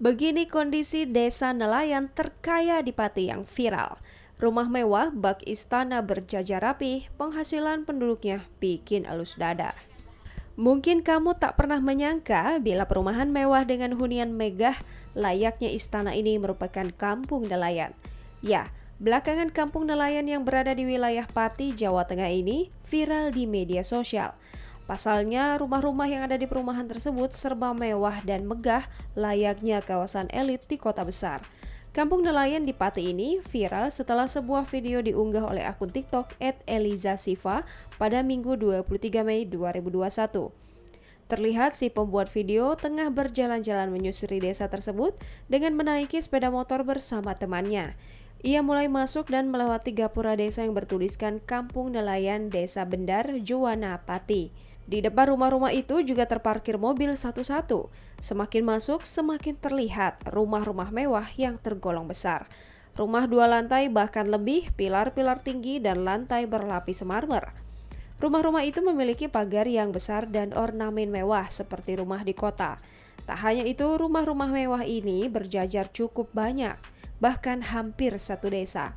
Begini kondisi desa nelayan terkaya di Pati yang viral. Rumah mewah bak istana berjajar rapi, penghasilan penduduknya bikin elus dada. Mungkin kamu tak pernah menyangka bila perumahan mewah dengan hunian megah layaknya istana ini merupakan kampung nelayan. Ya, belakangan kampung nelayan yang berada di wilayah Pati, Jawa Tengah ini viral di media sosial. Pasalnya, rumah-rumah yang ada di perumahan tersebut serba mewah dan megah layaknya kawasan elit di kota besar. Kampung nelayan di Pati ini viral setelah sebuah video diunggah oleh akun TikTok @elizasiva pada Minggu 23 Mei 2021. Terlihat si pembuat video tengah berjalan-jalan menyusuri desa tersebut dengan menaiki sepeda motor bersama temannya. Ia mulai masuk dan melewati gapura desa yang bertuliskan Kampung Nelayan Desa Bendar, Juwana, Pati. Di depan rumah-rumah itu juga terparkir mobil satu-satu. Semakin masuk, semakin terlihat rumah-rumah mewah yang tergolong besar. Rumah 2 lantai bahkan lebih, pilar-pilar tinggi dan lantai berlapis marmer. Rumah-rumah itu memiliki pagar yang besar dan ornamen mewah seperti rumah di kota. Tak hanya itu, rumah-rumah mewah ini berjajar cukup banyak, bahkan hampir satu desa.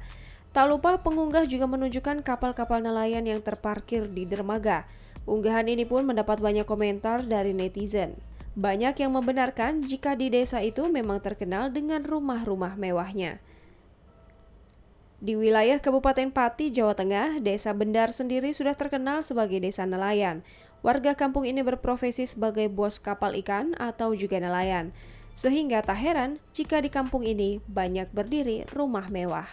Tak lupa pengunggah juga menunjukkan kapal-kapal nelayan yang terparkir di dermaga. Unggahan ini pun mendapat banyak komentar dari netizen. Banyak yang membenarkan jika di desa itu memang terkenal dengan rumah-rumah mewahnya. Di wilayah Kabupaten Pati, Jawa Tengah, Desa Bendar sendiri sudah terkenal sebagai desa nelayan. Warga kampung ini berprofesi sebagai bos kapal ikan atau juga nelayan. Sehingga tak heran jika di kampung ini banyak berdiri rumah mewah.